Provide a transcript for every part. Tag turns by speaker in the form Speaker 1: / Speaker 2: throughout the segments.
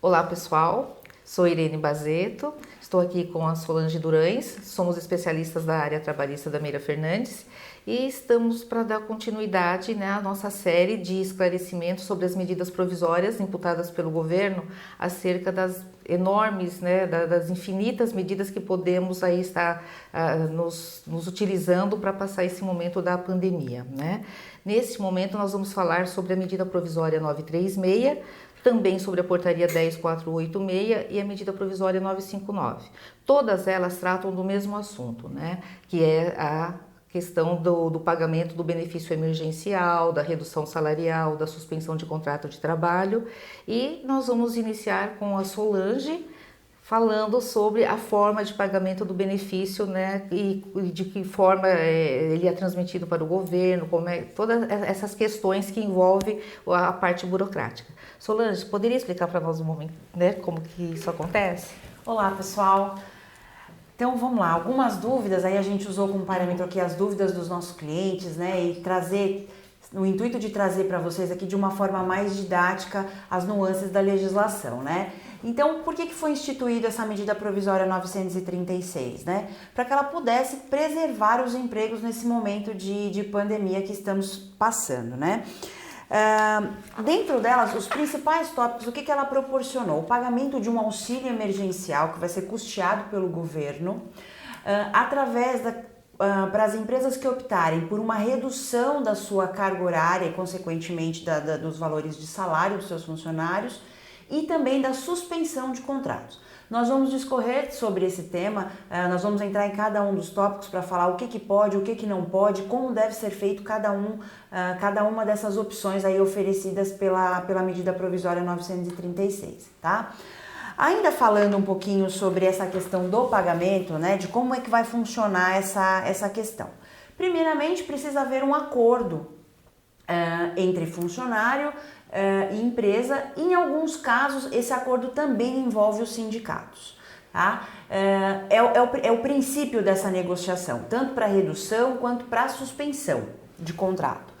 Speaker 1: Olá pessoal, sou Irene Bazeto, estou aqui com a Solange Durães, somos especialistas da área trabalhista da Meira Fernandes e estamos para dar continuidade, à nossa série de esclarecimentos sobre as medidas provisórias imputadas pelo governo acerca das enormes, das infinitas medidas que podemos aí estar nos utilizando para passar esse momento da pandemia, né? Nesse momento nós vamos falar sobre a medida provisória 936, também sobre a portaria 10486 e a medida provisória 959. Todas elas tratam do mesmo assunto, que é a questão do pagamento do benefício emergencial, da redução salarial, da suspensão de contrato de trabalho. E nós vamos iniciar com a Solange, falando sobre a forma de pagamento do benefício, e de que forma ele é transmitido para o governo, todas essas questões que envolvem a parte burocrática. Solange, poderia explicar para nós um momento, como que isso acontece?
Speaker 2: Olá, pessoal. Então, vamos lá. Algumas dúvidas, aí a gente usou como parâmetro aqui as dúvidas dos nossos clientes, e trazer, no intuito de trazer para vocês aqui de uma forma mais didática as nuances da legislação, Então, por que foi instituída essa medida provisória 936, Para que ela pudesse preservar os empregos nesse momento de pandemia que estamos passando, Dentro delas, os principais tópicos, o que ela proporcionou? O pagamento de um auxílio emergencial que vai ser custeado pelo governo, através para as empresas que optarem por uma redução da sua carga horária e, consequentemente, dos valores de salário dos seus funcionários, e também da suspensão de contratos. Nós vamos discorrer sobre esse tema, nós vamos entrar em cada um dos tópicos para falar o que pode, o que não pode, como deve ser feito cada uma dessas opções aí oferecidas pela medida provisória 936, tá? Ainda falando um pouquinho sobre essa questão do pagamento, de como é que vai funcionar essa questão. Primeiramente, precisa haver um acordo entre funcionário e empresa. Em alguns casos, esse acordo também envolve os sindicatos. Tá? É o princípio dessa negociação, tanto para redução quanto para suspensão de contrato.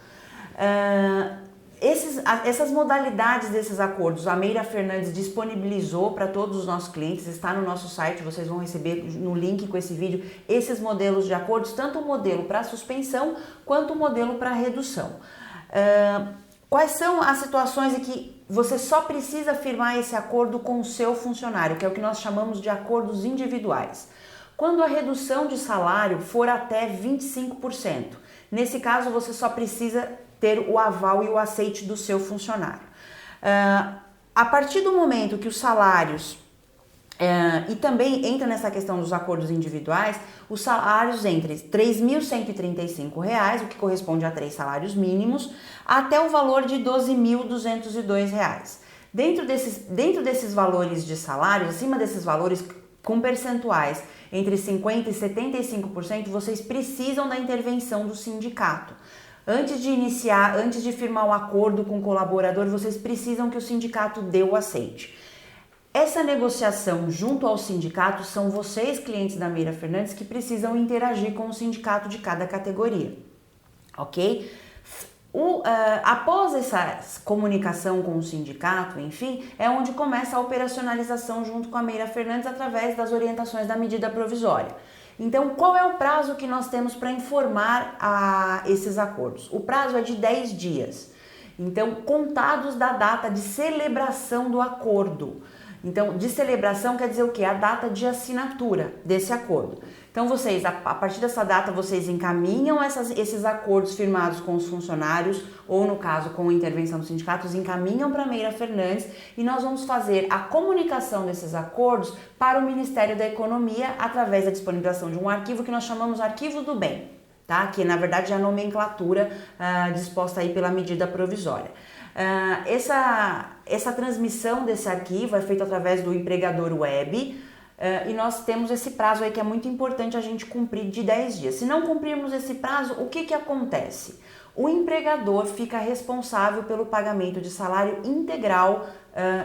Speaker 2: Essas modalidades desses acordos, a Meira Fernandes disponibilizou para todos os nossos clientes, está no nosso site, vocês vão receber no link com esse vídeo, esses modelos de acordos, tanto o modelo para suspensão quanto o modelo para redução. Quais são as situações em que você só precisa firmar esse acordo com o seu funcionário, que é o que nós chamamos de acordos individuais? Quando a redução de salário for até 25%. Nesse caso, você só precisa ter o aval e o aceite do seu funcionário. A partir do momento que os salários... e também entra nessa questão dos acordos individuais, os salários entre R$ 3.135, o que corresponde a 3 salários mínimos, até o valor de R$ 12.202. Dentro desses valores de salário, acima desses valores, com percentuais entre 50% e 75%, vocês precisam da intervenção do sindicato. Antes de firmar um acordo com o colaborador, vocês precisam que o sindicato dê o aceite. Essa negociação junto ao sindicato são vocês, clientes da Meira Fernandes, que precisam interagir com o sindicato de cada categoria, ok? Após essa comunicação com o sindicato, enfim, é onde começa a operacionalização junto com a Meira Fernandes através das orientações da medida provisória. Então, qual é o prazo que nós temos para informar esses acordos? O prazo é de 10 dias. Então, contados da data de celebração do acordo. Então, de celebração quer dizer o quê? A data de assinatura desse acordo. Então, vocês, a partir dessa data, vocês encaminham esses acordos firmados com os funcionários, ou no caso, com a intervenção dos sindicatos, encaminham para a Meira Fernandes e nós vamos fazer a comunicação desses acordos para o Ministério da Economia através da disponibilização de um arquivo que nós chamamos Arquivo do Bem, tá? Que na verdade é a nomenclatura disposta aí pela medida provisória. Essa transmissão desse arquivo é feita através do empregador web e nós temos esse prazo aí que é muito importante a gente cumprir de 10 dias. Se não cumprirmos esse prazo, o que acontece? O empregador fica responsável pelo pagamento de salário integral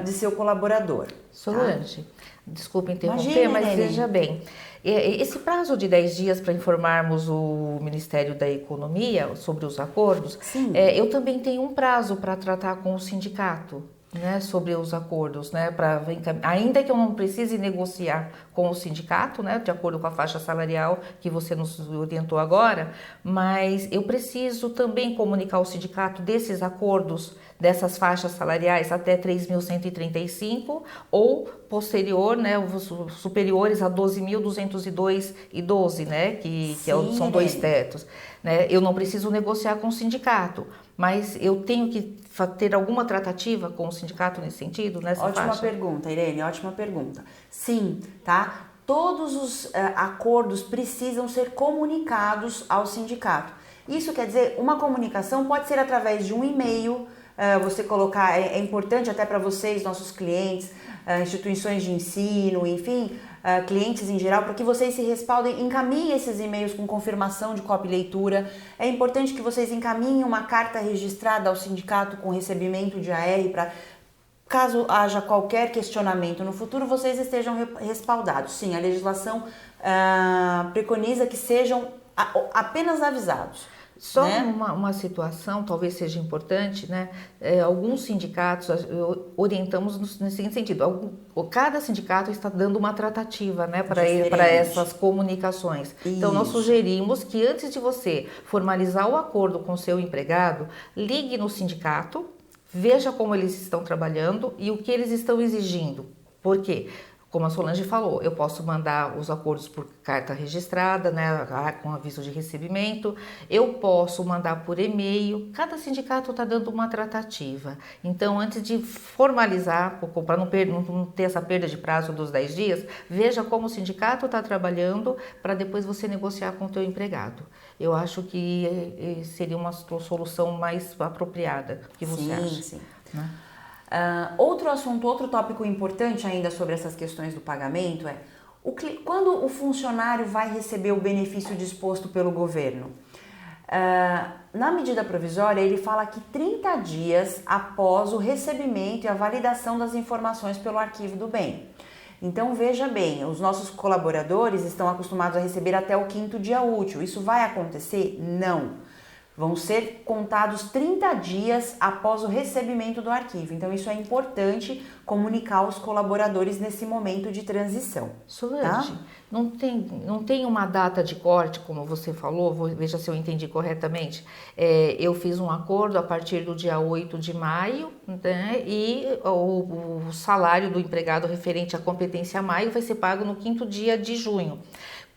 Speaker 2: de seu colaborador.
Speaker 1: Solange, tá? Desculpa interromper,
Speaker 2: Imagina,
Speaker 1: mas
Speaker 2: Helene.
Speaker 1: veja bem, esse prazo de 10 dias para informarmos o Ministério da Economia sobre os acordos,
Speaker 2: Sim.
Speaker 1: Eu também tenho um prazo para tratar com o sindicato. né, sobre os acordos, né, ainda que eu não precise negociar com o sindicato, né, de acordo com a faixa salarial que você nos orientou agora, mas eu preciso também comunicar ao sindicato desses acordos, dessas faixas salariais até 3.135 ou posterior, né, os superiores a 12.202,12, né, são dois tetos, né? Eu não preciso negociar com o sindicato, mas eu tenho que ter alguma tratativa com o sindicato nesse sentido, nessa
Speaker 2: Ótima
Speaker 1: faixa?
Speaker 2: pergunta, Irene, ótima pergunta. Sim, tá? Todos os acordos precisam ser comunicados ao sindicato. Isso quer dizer, uma comunicação pode ser através de um e-mail, você colocar, é importante até para vocês, nossos clientes, instituições de ensino, enfim, clientes em geral, para que vocês se respaldem, encaminhem esses e-mails com confirmação de cópia e leitura. É importante que vocês encaminhem uma carta registrada ao sindicato com recebimento de AR para caso haja qualquer questionamento no futuro, vocês estejam respaldados. Sim, a legislação preconiza que sejam apenas avisados.
Speaker 1: Só uma situação, talvez seja importante, né? Alguns sindicatos, orientamos no seguinte sentido, cada sindicato está dando uma tratativa, né, para essas comunicações. Isso. Então, nós sugerimos que antes de você formalizar o acordo com o seu empregado, ligue no sindicato, veja como eles estão trabalhando e o que eles estão exigindo. Por quê? Como a Solange falou, eu posso mandar os acordos por carta registrada, né, com aviso de recebimento, eu posso mandar por e-mail, cada sindicato está dando uma tratativa. Então, antes de formalizar, para não ter essa perda de prazo dos 10 dias, veja como o sindicato está trabalhando para depois você negociar com o teu empregado. Eu acho que seria uma solução mais apropriada. O que você acha?
Speaker 2: Sim.
Speaker 1: Né?
Speaker 2: Outro assunto, outro tópico importante ainda sobre essas questões do pagamento é quando o funcionário vai receber o benefício disposto pelo governo. Na medida provisória, ele fala que 30 dias após o recebimento e a validação das informações pelo arquivo do bem. Então, veja bem, os nossos colaboradores estão acostumados a receber até o 5º dia útil. Isso vai acontecer? Não. Vão ser contados 30 dias após o recebimento do arquivo. Então, isso é importante comunicar aos colaboradores nesse momento de transição.
Speaker 1: Solange, tá? não tem uma data de corte, como você falou, veja se eu entendi corretamente. Eu fiz um acordo a partir do dia 8 de maio, né, e o salário do empregado referente à competência a maio vai ser pago no 5º dia de junho.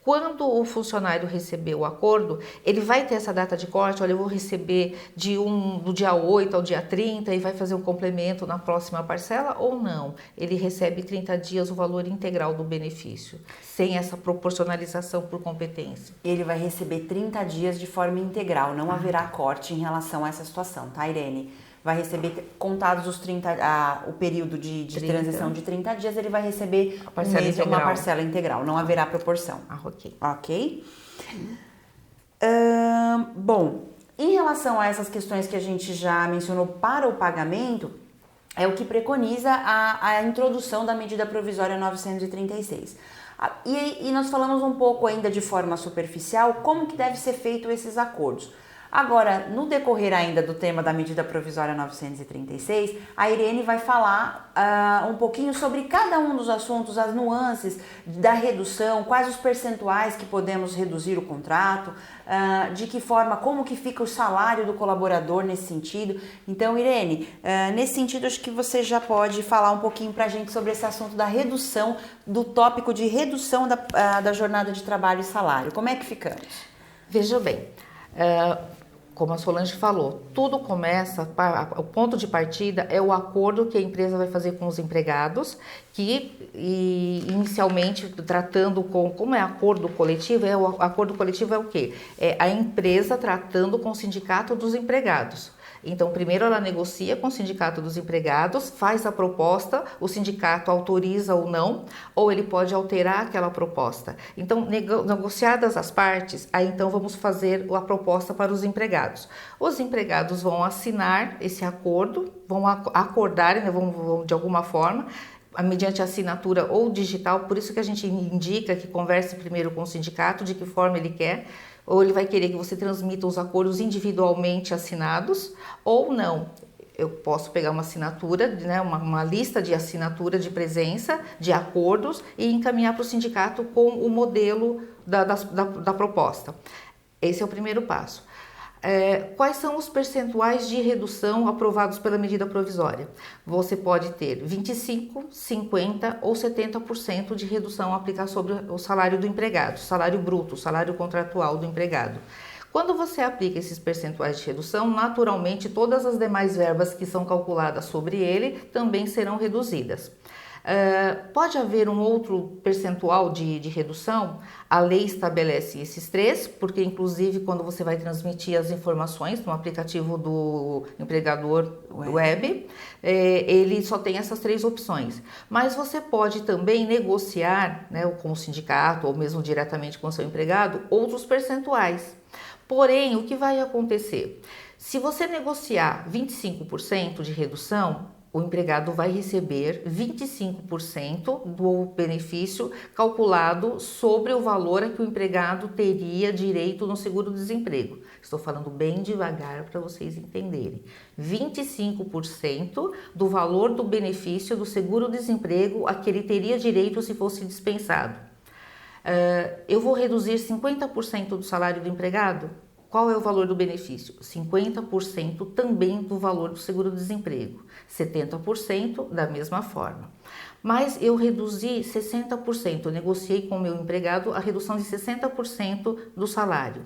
Speaker 1: Quando o funcionário receber o acordo, ele vai ter essa data de corte, olha, eu vou receber do dia 8 ao dia 30 e vai fazer um complemento na próxima parcela ou não? Ele recebe 30 dias o valor integral do benefício, sem essa proporcionalização por competência.
Speaker 2: Ele vai receber 30 dias de forma integral, não haverá corte em relação a essa situação, tá, Irene? Vai receber contados os 30, o período de transição de 30 dias, ele vai receber uma parcela integral, não haverá proporção.
Speaker 1: Ok.
Speaker 2: Ok? Bom, em relação a essas questões que a gente já mencionou para o pagamento, é o que preconiza a introdução da medida provisória 936. E nós falamos um pouco ainda de forma superficial como que deve ser feito esses acordos. Agora, no decorrer ainda do tema da medida provisória 936, a Irene vai falar um pouquinho sobre cada um dos assuntos, as nuances da redução, quais os percentuais que podemos reduzir o contrato, de que forma, como que fica o salário do colaborador nesse sentido. Então, Irene, nesse sentido, acho que você já pode falar um pouquinho para a gente sobre esse assunto da redução, do tópico de redução da jornada de trabalho e salário. Como é que ficamos?
Speaker 1: Veja bem, como a Solange falou, tudo começa, o ponto de partida é o acordo que a empresa vai fazer com os empregados, inicialmente tratando como é acordo coletivo, o acordo coletivo é o quê? É a empresa tratando com o sindicato dos empregados. Então, primeiro ela negocia com o sindicato dos empregados, faz a proposta, o sindicato autoriza ou não, ou ele pode alterar aquela proposta. Então, negociadas as partes, aí então vamos fazer a proposta para os empregados. Os empregados vão assinar esse acordo, vão acordar, né, vão de alguma forma, mediante assinatura ou digital, por isso que a gente indica que converse primeiro com o sindicato, de que forma ele quer, ou ele vai querer que você transmita os acordos individualmente assinados, ou não. Eu posso pegar uma assinatura, né, uma lista de assinatura de presença, de acordos e encaminhar para o sindicato com o modelo da proposta. Esse é o primeiro passo. Quais são os percentuais de redução aprovados pela medida provisória? Você pode ter 25%, 50% ou 70% de redução a aplicar sobre o salário do empregado, salário bruto, salário contratual do empregado. Quando você aplica esses percentuais de redução, naturalmente todas as demais verbas que são calculadas sobre ele também serão reduzidas. Pode haver um outro percentual de redução? A lei estabelece esses três, porque inclusive quando você vai transmitir as informações no aplicativo do empregador web, ele só tem essas três opções. Mas você pode também negociar, né, com o sindicato ou mesmo diretamente com o seu empregado outros percentuais. Porém, o que vai acontecer? Se você negociar 25% de redução, o empregado vai receber 25% do benefício calculado sobre o valor a que o empregado teria direito no seguro-desemprego. Estou falando bem devagar para vocês entenderem. 25% do valor do benefício do seguro-desemprego a que ele teria direito se fosse dispensado. Eu vou reduzir 50% do salário do empregado? Qual é o valor do benefício? 50% também do valor do seguro-desemprego, 70% da mesma forma. Mas eu reduzi 60%, eu negociei com o meu empregado a redução de 60% do salário.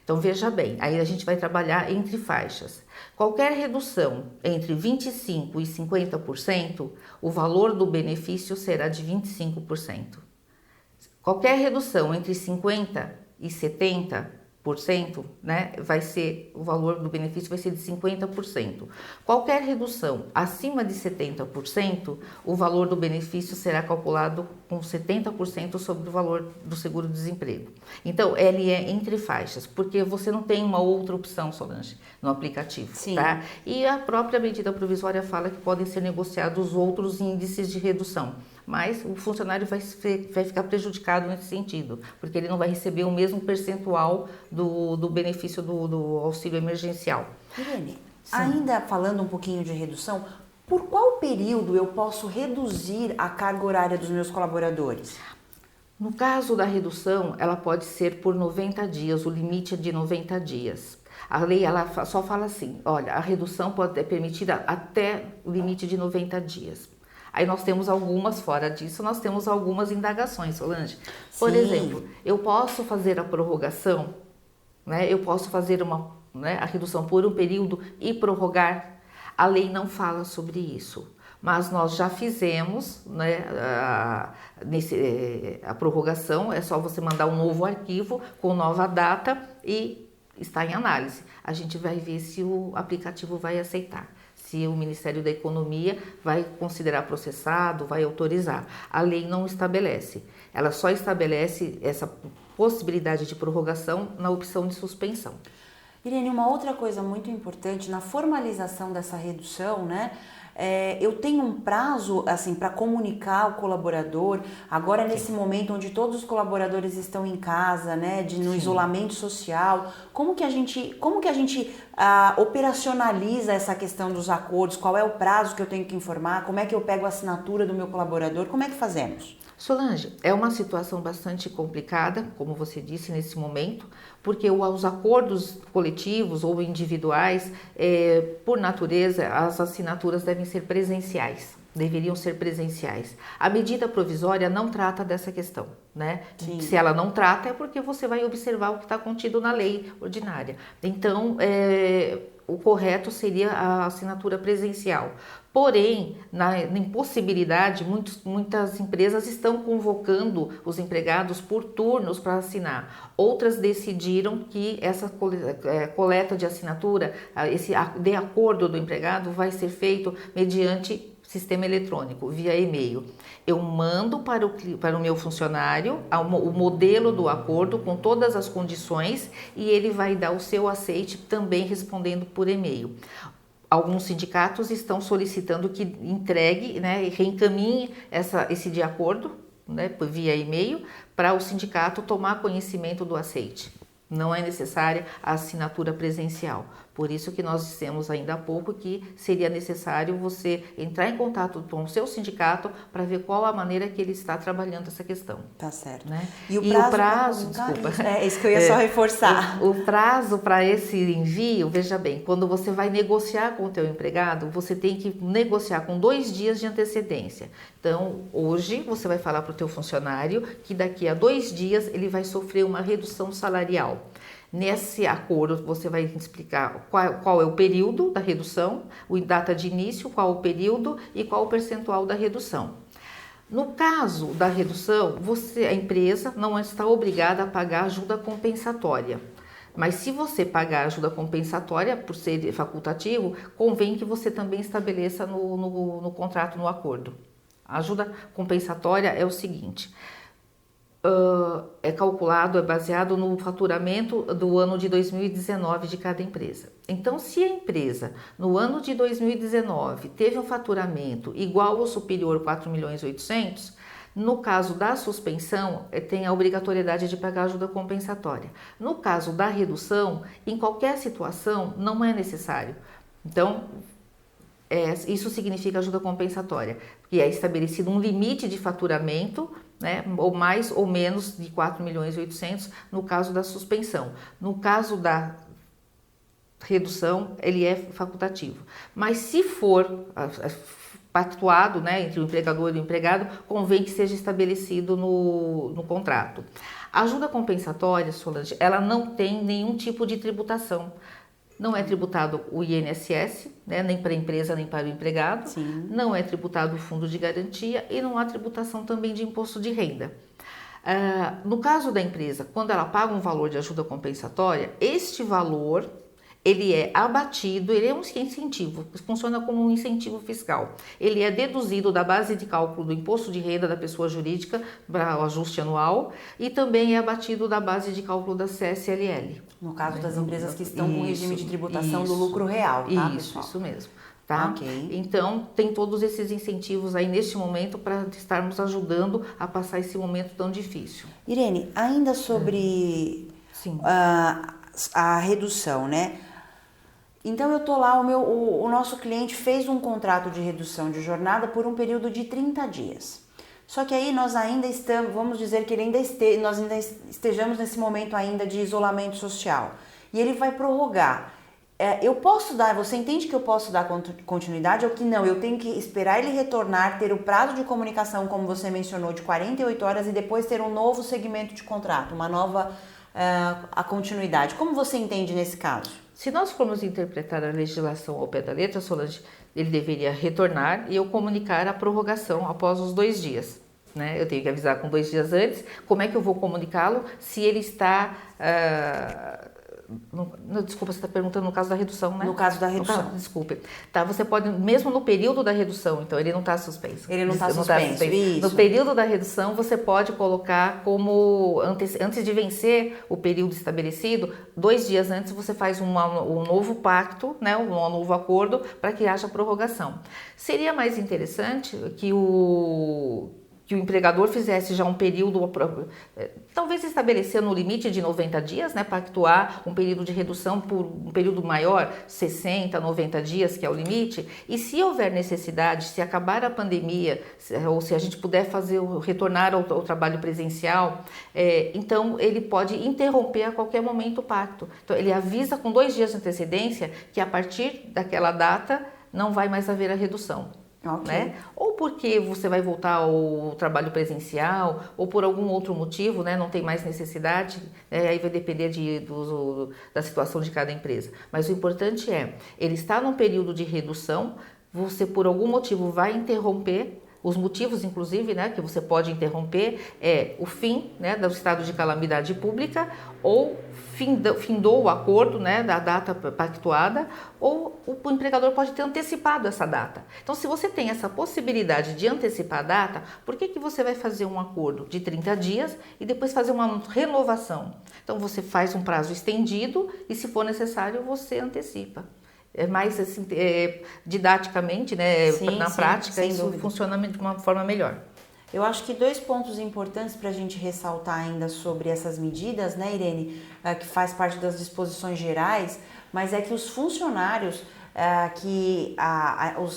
Speaker 1: Então veja bem, aí a gente vai trabalhar entre faixas. Qualquer redução entre 25% e 50%, o valor do benefício será de 25%. Qualquer redução entre 50% e 70%, né, vai ser, o valor do benefício vai ser de 50%. Qualquer redução acima de 70%, o valor do benefício será calculado com 70% sobre o valor do seguro-desemprego. Então, ele é entre faixas, porque você não tem uma outra opção, Solange, no aplicativo,
Speaker 2: Sim.
Speaker 1: Tá? E a própria medida provisória fala que podem ser negociados outros índices de redução. Mas o funcionário vai ficar prejudicado nesse sentido, porque ele não vai receber o mesmo percentual do benefício do auxílio emergencial.
Speaker 2: Irene, ainda falando um pouquinho de redução, por qual período eu posso reduzir a carga horária dos meus colaboradores?
Speaker 1: No caso da redução, ela pode ser por 90 dias, o limite é de 90 dias. A lei ela só fala assim, olha, a redução pode ser permitida até o limite de 90 dias. Aí nós temos algumas, fora disso, nós temos algumas indagações, Solange. Por exemplo, eu posso fazer a prorrogação, né? Eu posso fazer a redução por um período e prorrogar. A lei não fala sobre isso, mas nós já fizemos, né, a prorrogação, é só você mandar um novo arquivo com nova data e está em análise. A gente vai ver se o aplicativo vai aceitar. Se o Ministério da Economia vai considerar processado, vai autorizar. A lei não estabelece. Ela só estabelece essa possibilidade de prorrogação na opção de suspensão.
Speaker 2: Irene, uma outra coisa muito importante na formalização dessa redução, né? Eu tenho um prazo assim para comunicar ao colaborador, agora nesse momento onde todos os colaboradores estão em casa, né, no isolamento social, como que a gente operacionaliza essa questão dos acordos? Qual é o prazo que eu tenho que informar? Como é que eu pego a assinatura do meu colaborador? Como é que fazemos?
Speaker 1: Solange, é uma situação bastante complicada, como você disse, nesse momento, porque os acordos coletivos ou individuais, por natureza, as assinaturas devem ser presenciais, deveriam ser presenciais. A medida provisória não trata dessa questão, né? Sim. Se ela não trata, é porque você vai observar o que está contido na lei ordinária. Então, o correto seria a assinatura presencial. Porém, na impossibilidade, muitas empresas estão convocando os empregados por turnos para assinar. Outras decidiram que essa coleta de assinatura, esse de acordo do empregado, vai ser feito mediante sistema eletrônico, via e-mail. Eu mando para o meu funcionário o modelo do acordo com todas as condições e ele vai dar o seu aceite também respondendo por e-mail. Alguns sindicatos estão solicitando que entregue, né, e reencaminhe esse de acordo, né, via e-mail, para o sindicato tomar conhecimento do aceite. Não é necessária a assinatura presencial, Por isso que nós dissemos ainda há pouco que seria necessário você entrar em contato com o seu sindicato para ver qual a maneira que ele está trabalhando essa questão.
Speaker 2: Tá certo.
Speaker 1: Né?
Speaker 2: E o prazo
Speaker 1: desculpa.
Speaker 2: É isso que eu ia só reforçar.
Speaker 1: O prazo para esse envio, veja bem, quando você vai negociar com o teu empregado, você tem que negociar com 2 dias de antecedência. Então, hoje você vai falar para o teu funcionário que daqui a 2 dias ele vai sofrer uma redução salarial. Nesse acordo, você vai explicar qual é o período da redução, a data de início, qual o período e qual o percentual da redução. No caso da redução, a empresa não está obrigada a pagar ajuda compensatória. Mas se você pagar ajuda compensatória, por ser facultativo, convém que você também estabeleça no contrato, no acordo. A ajuda compensatória é o seguinte... é calculado, é baseado no faturamento do ano de 2019 de cada empresa. Então, se a empresa, no ano de 2019, teve um faturamento igual ou superior a 4.800.000, no caso da suspensão, tem a obrigatoriedade de pagar ajuda compensatória. No caso da redução, em qualquer situação, não é necessário. Então, isso significa ajuda compensatória, porque é estabelecido um limite de faturamento, né, ou mais ou menos de 4.800.000 no caso da suspensão. No caso da redução, ele é facultativo. Mas se for pactuado, né, entre o empregador e o empregado, convém que seja estabelecido no contrato. A ajuda compensatória, Solange, ela não tem nenhum tipo de tributação. Não é tributado o INSS, né, nem para a empresa, nem para o empregado.
Speaker 2: Sim.
Speaker 1: Não é tributado o fundo de garantia e não há tributação também de imposto de renda. No caso da empresa, quando ela paga um valor de ajuda compensatória, este valor ele é abatido, ele é um incentivo, funciona como um incentivo fiscal. Ele é deduzido da base de cálculo do imposto de renda da pessoa jurídica para o ajuste anual e também é abatido da base de cálculo da CSLL.
Speaker 2: No caso das empresas que estão com regime de tributação do lucro real, tá, pessoal?
Speaker 1: Isso mesmo. Tá?
Speaker 2: Okay.
Speaker 1: Então, tem todos esses incentivos aí neste momento para estarmos ajudando a passar esse momento tão difícil.
Speaker 2: Irene, ainda sobre a redução, né? Então eu tô lá, o nosso cliente fez um contrato de redução de jornada por um período de 30 dias. Só que aí nós ainda estamos, vamos dizer que nós ainda estejamos nesse momento ainda de isolamento social. E ele vai prorrogar. Eu posso dar, você entende que eu posso dar continuidade ou que não? Eu tenho que esperar ele retornar, ter o prazo de comunicação, como você mencionou, de 48 horas e depois ter um novo segmento de contrato, uma nova a continuidade. Como você entende nesse caso?
Speaker 1: Se nós formos interpretar a legislação ao pé da letra, Solange, ele deveria retornar e eu comunicar a prorrogação após os 2 dias. Né? Eu tenho que avisar com 2 dias antes. Como é que eu vou comunicá-lo se ele está... desculpa, você está perguntando no caso da redução, né?
Speaker 2: No caso da redução.
Speaker 1: Desculpe. Tá, você pode, mesmo no período da redução, então ele não está suspenso.
Speaker 2: Ele não está suspenso, isso.
Speaker 1: No período da redução, você pode colocar como, antes de vencer o período estabelecido, 2 dias antes você faz um novo pacto, né, um novo acordo para que haja prorrogação. Seria mais interessante que o empregador fizesse já um período, talvez estabelecendo no limite de 90 dias, né, pactuar um período de redução por um período maior, 60, 90 dias, que é o limite, e se houver necessidade, se acabar a pandemia, ou se a gente puder retornar ao trabalho presencial, então ele pode interromper a qualquer momento o pacto. Então ele avisa com 2 dias de antecedência que a partir daquela data não vai mais haver a redução.
Speaker 2: Okay.
Speaker 1: Né? Ou porque você vai voltar ao trabalho presencial, ou por algum outro motivo, né, não tem mais necessidade, aí vai depender da situação de cada empresa. Mas o importante ele está num período de redução, você por algum motivo vai interromper, os motivos inclusive, né, que você pode interromper o fim, né, do estado de calamidade pública, ou findou o acordo, né, da data pactuada, ou o empregador pode ter antecipado essa data. Então, se você tem essa possibilidade de antecipar a data, por que você vai fazer um acordo de 30 dias e depois fazer uma renovação? Então, você faz um prazo estendido e, se for necessário, você antecipa. É mais assim, didaticamente, né, na prática, isso dúvida. Funciona de uma forma melhor.
Speaker 2: Eu acho que 2 pontos importantes para a gente ressaltar ainda sobre essas medidas, né, Irene, que faz parte das disposições gerais. mas é que os funcionários,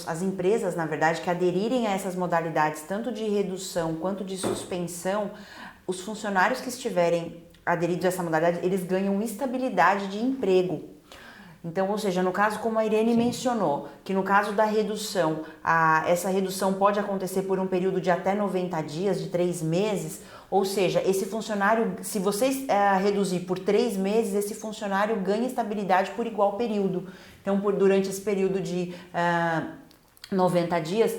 Speaker 2: as empresas, na verdade, que aderirem a essas modalidades, tanto de redução quanto de suspensão, os funcionários que estiverem aderidos a essa modalidade, eles ganham estabilidade de emprego. Então, ou seja, no caso, como a Irene mencionou, que no caso da redução, essa redução pode acontecer por um período de até 90 dias, de 3 meses, ou seja, esse funcionário, se vocês reduzir por 3 meses, esse funcionário ganha estabilidade por igual período. Então, durante esse período de 90 dias,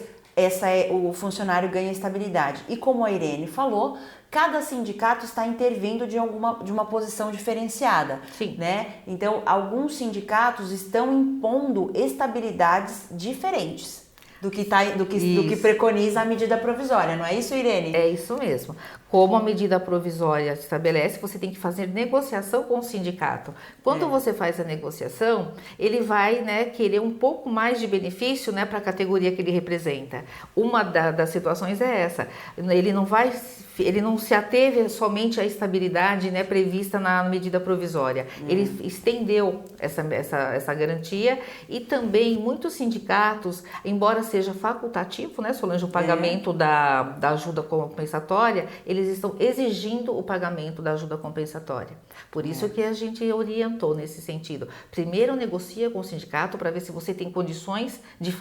Speaker 2: o funcionário ganha estabilidade. E como a Irene falou, cada sindicato está intervindo de uma posição diferenciada,
Speaker 1: Sim.
Speaker 2: né? Então, alguns sindicatos estão impondo estabilidades diferentes do que preconiza a medida provisória, não é isso, Irene?
Speaker 1: É isso mesmo. Como a medida provisória estabelece, você tem que fazer negociação com o sindicato. Quando você faz a negociação, ele vai, né, querer um pouco mais de benefício, né, para a categoria que ele representa. Uma das situações é essa. Ele não se ateve somente à estabilidade, né, prevista na medida provisória. Ele estendeu essa garantia e também muitos sindicatos, embora seja facultativo, né, Solange, o pagamento da ajuda compensatória, eles estão exigindo o pagamento da ajuda compensatória. Por isso que a gente orientou nesse sentido. Primeiro negocia com o sindicato para ver se você tem condições de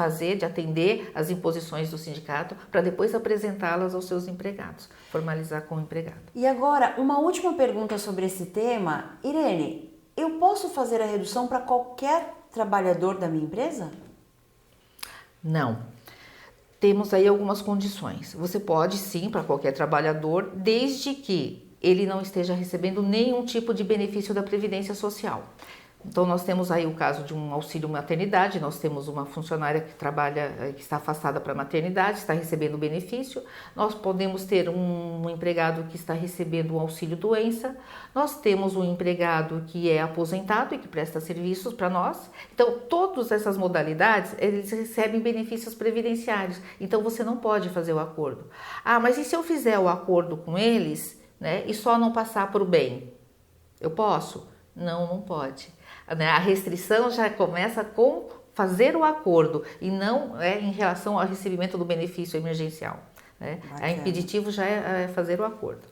Speaker 1: atender as imposições do sindicato, para depois apresentá-las aos seus empregados, formalizar com o empregado.
Speaker 2: E agora, uma última pergunta sobre esse tema. Irene, eu posso fazer a redução para qualquer trabalhador da minha empresa?
Speaker 1: Não. Temos aí algumas condições. Você pode sim para qualquer trabalhador, desde que ele não esteja recebendo nenhum tipo de benefício da Previdência Social. Então, nós temos aí o caso de um auxílio maternidade, nós temos uma funcionária que está afastada para maternidade, está recebendo benefício, nós podemos ter um empregado que está recebendo um auxílio doença, nós temos um empregado que é aposentado e que presta serviços para nós. Então, todas essas modalidades, eles recebem benefícios previdenciários, então você não pode fazer o acordo. Mas e se eu fizer o acordo com eles, né, e só não passar para o bem? Eu posso? Não pode. A restrição já começa com fazer o acordo e não em relação ao recebimento do benefício emergencial. Né? O impeditivo já é fazer o acordo.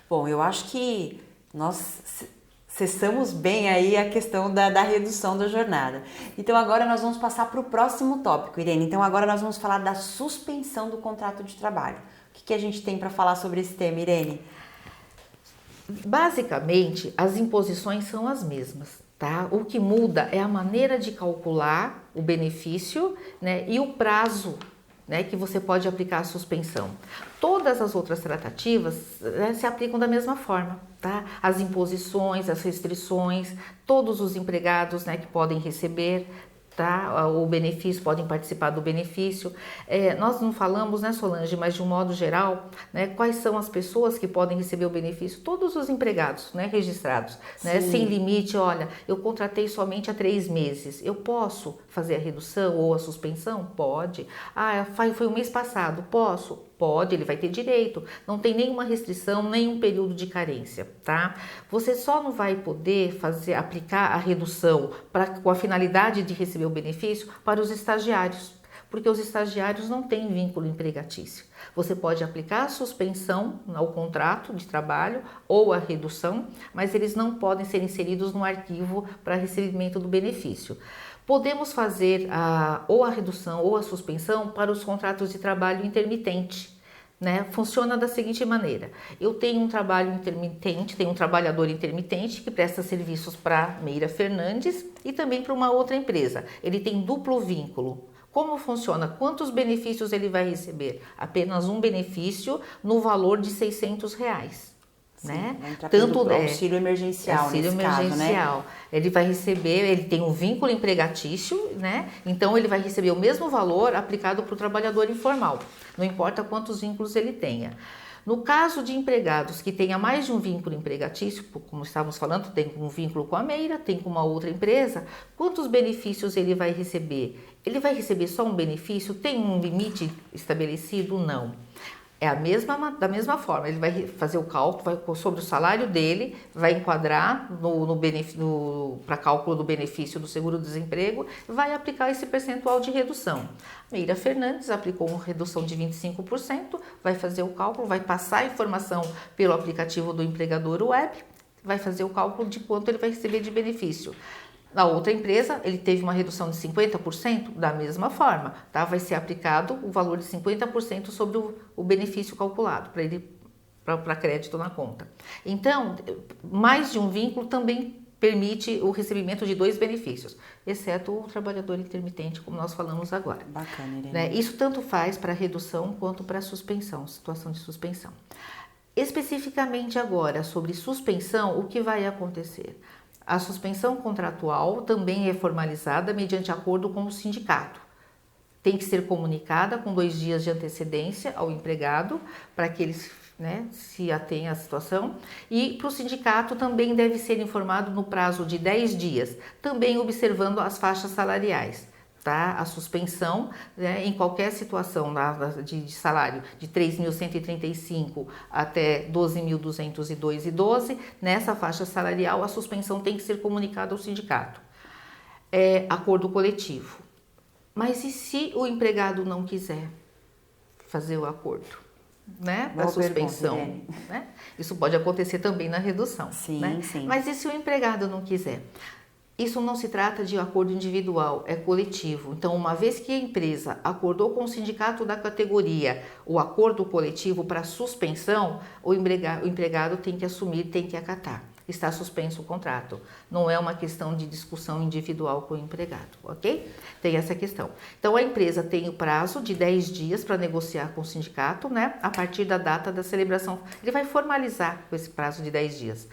Speaker 2: Bom, eu acho que nós cessamos bem aí a questão da redução da jornada. Então agora nós vamos passar para o próximo tópico, Irene. Então agora nós vamos falar da suspensão do contrato de trabalho. O que a gente tem para falar sobre esse tema, Irene?
Speaker 1: Basicamente, as imposições são as mesmas. Tá? O que muda é a maneira de calcular o benefício, né, e o prazo, né, que você pode aplicar a suspensão. Todas as outras tratativas, né, se aplicam da mesma forma. Tá? As imposições, as restrições, todos os empregados, né, que podem receber, tá? O benefício, podem participar do benefício. Nós não falamos, né, Solange, mas de um modo geral, né, quais são as pessoas que podem receber o benefício? Todos os empregados, né, registrados, né, sem limite. Olha, eu contratei somente há 3 meses, eu posso fazer a redução ou a suspensão? Pode. Foi o mês passado, posso? Pode, ele vai ter direito, não tem nenhuma restrição, nenhum período de carência, tá? Você só não vai poder aplicar a redução com a finalidade de receber o benefício para os estagiários, porque os estagiários não têm vínculo empregatício. Você pode aplicar a suspensão ao contrato de trabalho ou a redução, mas eles não podem ser inseridos no arquivo para recebimento do benefício. Podemos fazer ou a redução ou a suspensão para os contratos de trabalho intermitente. Né? Funciona da seguinte maneira: eu tenho um trabalho intermitente, tenho um trabalhador intermitente que presta serviços para Meira Fernandes e também para uma outra empresa. Ele tem duplo vínculo. Como funciona? Quantos benefícios ele vai receber? Apenas um benefício no valor de R$600.
Speaker 2: Sim,
Speaker 1: né?
Speaker 2: Tanto auxílio emergencial,
Speaker 1: auxílio
Speaker 2: nesse
Speaker 1: emergencial.
Speaker 2: Caso, né?
Speaker 1: Ele vai receber, ele tem um vínculo empregatício, né? Então ele vai receber o mesmo valor aplicado para o trabalhador informal, não importa quantos vínculos ele tenha. No caso de empregados que tenha mais de um vínculo empregatício, como estávamos falando, tem um vínculo com a Meira, tem com uma outra empresa, quantos benefícios ele vai receber? Ele vai receber só um benefício? Tem um limite estabelecido? Não. É da mesma forma, ele vai fazer o cálculo sobre o salário dele, vai enquadrar para cálculo do benefício do seguro-desemprego, vai aplicar esse percentual de redução. Meira Fernandes aplicou uma redução de 25%, vai fazer o cálculo, vai passar a informação pelo aplicativo do empregador web, vai fazer o cálculo de quanto ele vai receber de benefício. Na outra empresa, ele teve uma redução de 50%, da mesma forma, tá? Vai ser aplicado o valor de 50% sobre o benefício calculado para crédito na conta. Então, mais de um vínculo também permite o recebimento de 2 benefícios, exceto o trabalhador intermitente, como nós falamos agora.
Speaker 2: Bacana, Irene.
Speaker 1: Né? Isso tanto faz para redução quanto para suspensão, situação de suspensão. Especificamente agora, sobre suspensão, o que vai acontecer? A suspensão contratual também é formalizada mediante acordo com o sindicato. Tem que ser comunicada com 2 dias de antecedência ao empregado para que eles se atenha à situação, e para o sindicato também deve ser informado no prazo de 10 dias, também observando as faixas salariais. Tá? A suspensão, em qualquer situação de salário de 3.135 até 12.202,12, nessa faixa salarial a suspensão tem que ser comunicada ao sindicato. É acordo coletivo. Mas e se o empregado não quiser fazer o acordo? Da suspensão? Isso pode acontecer também na redução.
Speaker 2: Sim, sim.
Speaker 1: Mas e se o empregado não quiser? Isso não se trata de acordo individual, é coletivo. Então, uma vez que a empresa acordou com o sindicato da categoria o acordo coletivo para suspensão, o empregado tem que assumir, tem que acatar. Está suspenso o contrato. Não é uma questão de discussão individual com o empregado, ok? Tem essa questão. Então, a empresa tem o prazo de 10 dias para negociar com o sindicato, a partir da data da celebração. Ele vai formalizar com esse prazo de 10 dias.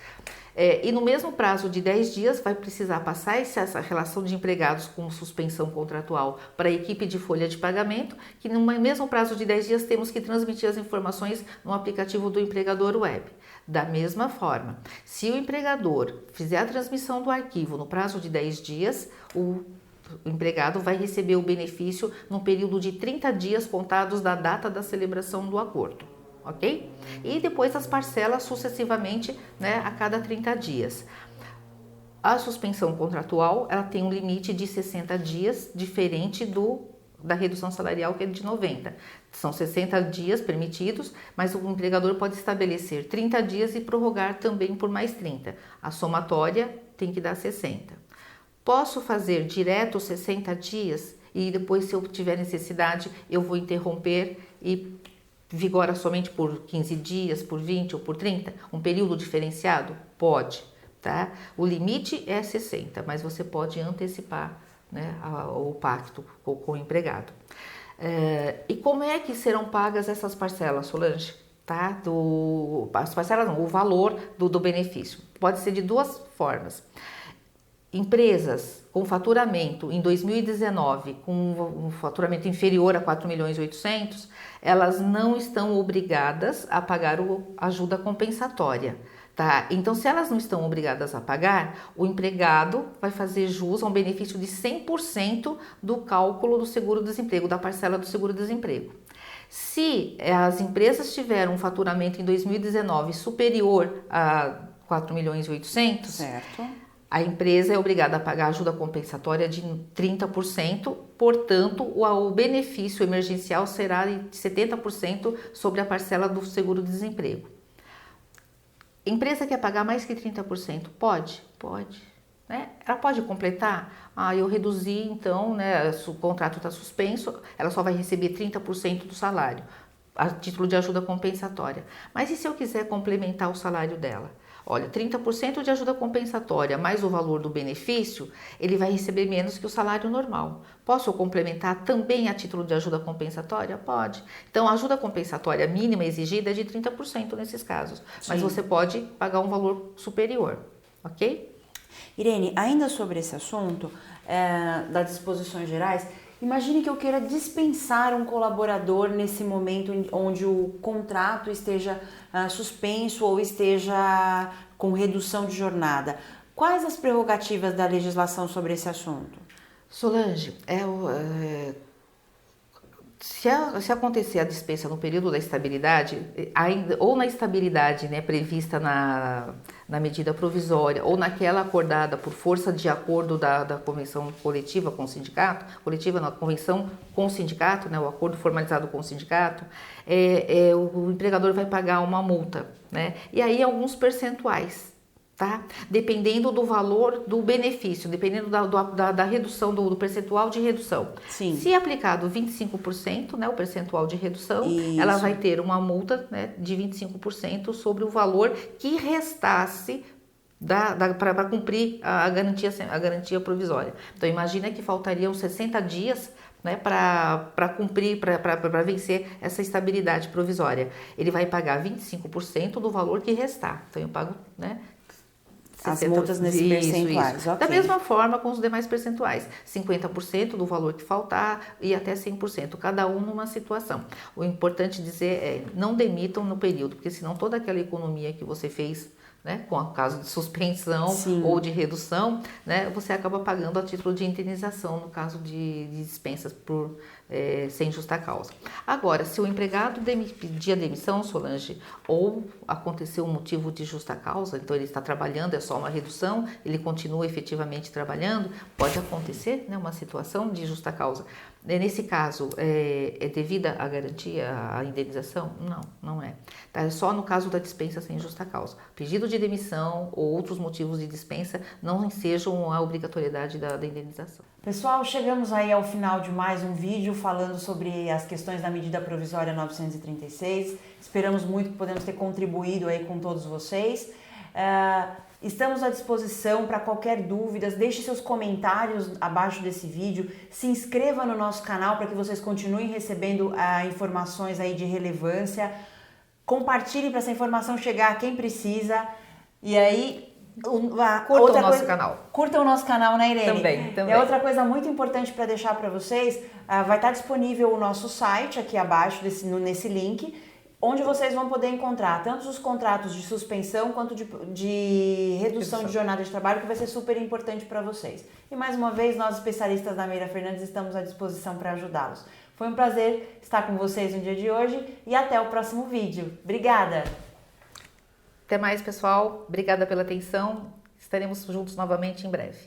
Speaker 1: E no mesmo prazo de 10 dias vai precisar passar essa relação de empregados com suspensão contratual para a equipe de folha de pagamento, que no mesmo prazo de 10 dias temos que transmitir as informações no aplicativo do empregador web. Da mesma forma, se o empregador fizer a transmissão do arquivo no prazo de 10 dias, o empregado vai receber o benefício no período de 30 dias contados da data da celebração do acordo. Ok? E depois as parcelas sucessivamente, a cada 30 dias. A suspensão contratual, ela tem um limite de 60 dias, diferente da redução salarial, que é de 90. São 60 dias permitidos, mas o empregador pode estabelecer 30 dias e prorrogar também por mais 30. A somatória tem que dar 60. Posso fazer direto 60 dias e depois, se eu tiver necessidade, eu vou interromper e vigora somente por 15 dias, por 20 ou por 30? Um período diferenciado? Pode, tá? O limite é 60, mas você pode antecipar o pacto com o empregado. E como é que serão pagas essas parcelas, Solange? Tá? As parcelas não, o valor do benefício. Pode ser de 2 formas. Empresas com faturamento em 2019 com um faturamento inferior a 4.800.000, elas não estão obrigadas a pagar a ajuda compensatória. Tá? Então, se elas não estão obrigadas a pagar, o empregado vai fazer jus a um benefício de 100% do cálculo do seguro-desemprego, da parcela do seguro-desemprego. Se as empresas tiveram um faturamento em 2019 superior a 4.800.000,
Speaker 2: certo,
Speaker 1: a empresa é obrigada a pagar ajuda compensatória de 30%, portanto, o benefício emergencial será de 70% sobre a parcela do seguro-desemprego. Empresa quer pagar mais que 30%? Pode. Ela pode completar? Eu reduzi, então, o contrato está suspenso, ela só vai receber 30% do salário, a título de ajuda compensatória. Mas e se eu quiser complementar o salário dela? Olha, 30% de ajuda compensatória mais o valor do benefício, ele vai receber menos que o salário normal. Posso complementar também a título de ajuda compensatória? Pode. Então, a ajuda compensatória mínima exigida é de 30% nesses casos. Sim. Mas você pode pagar um valor superior, ok?
Speaker 2: Irene, ainda sobre esse assunto das disposições gerais, imagine que eu queira dispensar um colaborador nesse momento onde o contrato esteja suspenso ou esteja com redução de jornada. Quais as prerrogativas da legislação sobre esse assunto?
Speaker 1: Solange, Se acontecer a dispensa no período da estabilidade, ainda, ou na estabilidade, né, prevista na medida provisória, ou naquela acordada por força de acordo da convenção coletiva com o sindicato, convenção com o sindicato, né, o acordo formalizado com o sindicato, o empregador vai pagar uma multa, né, e aí alguns percentuais. Tá? Dependendo do valor do benefício, dependendo da redução, do percentual de redução.
Speaker 2: Sim.
Speaker 1: Se aplicado 25%, né, o percentual de redução,
Speaker 2: Isso.
Speaker 1: ela vai ter uma multa, né, de 25% sobre o valor que restasse para cumprir a garantia provisória. Então, imagina que faltariam 60 dias, né, para cumprir, para vencer essa estabilidade provisória. Ele vai pagar 25% do valor que restar. Então, eu pago, né,
Speaker 2: as multas nesses percentuais.
Speaker 1: Isso.
Speaker 2: Okay.
Speaker 1: Da mesma forma com os demais percentuais, 50% do valor que faltar e até 100%, cada um numa situação. O importante dizer é, não demitam no período, porque senão toda aquela economia que você fez, né, com o caso de suspensão
Speaker 2: Sim.
Speaker 1: ou de redução, né, você acaba pagando a título de indenização no caso de dispensas sem justa causa. Agora, se o empregado pedir a demissão, Solange, ou aconteceu um motivo de justa causa, então ele está trabalhando, é só uma redução, ele continua efetivamente trabalhando, pode acontecer, né, uma situação de justa causa. Nesse caso, é devida a garantia, a indenização? Não, não é. Tá? É só no caso da dispensa sem justa causa. Pedido de demissão ou outros motivos de dispensa não ensejam a obrigatoriedade da indenização.
Speaker 2: Pessoal, chegamos aí ao final de mais um vídeo falando sobre as questões da medida provisória 936. Esperamos muito que podemos ter contribuído aí com todos vocês. Estamos à disposição para qualquer dúvida, deixe seus comentários abaixo desse vídeo, se inscreva no nosso canal para que vocês continuem recebendo informações aí de relevância, compartilhe para essa informação chegar a quem precisa e aí...
Speaker 1: Curtam o nosso canal.
Speaker 2: Curtam o nosso canal, né, Irene?
Speaker 1: Também.
Speaker 2: É outra coisa muito importante para deixar para vocês, vai estar disponível o nosso site aqui abaixo nesse link, onde vocês vão poder encontrar tanto os contratos de suspensão quanto de redução de jornada de trabalho, que vai ser super importante para vocês. E mais uma vez, nós especialistas da Meira Fernandes estamos à disposição para ajudá-los. Foi um prazer estar com vocês no dia de hoje e até o próximo vídeo. Obrigada!
Speaker 1: Até mais, pessoal. Obrigada pela atenção. Estaremos juntos novamente em breve.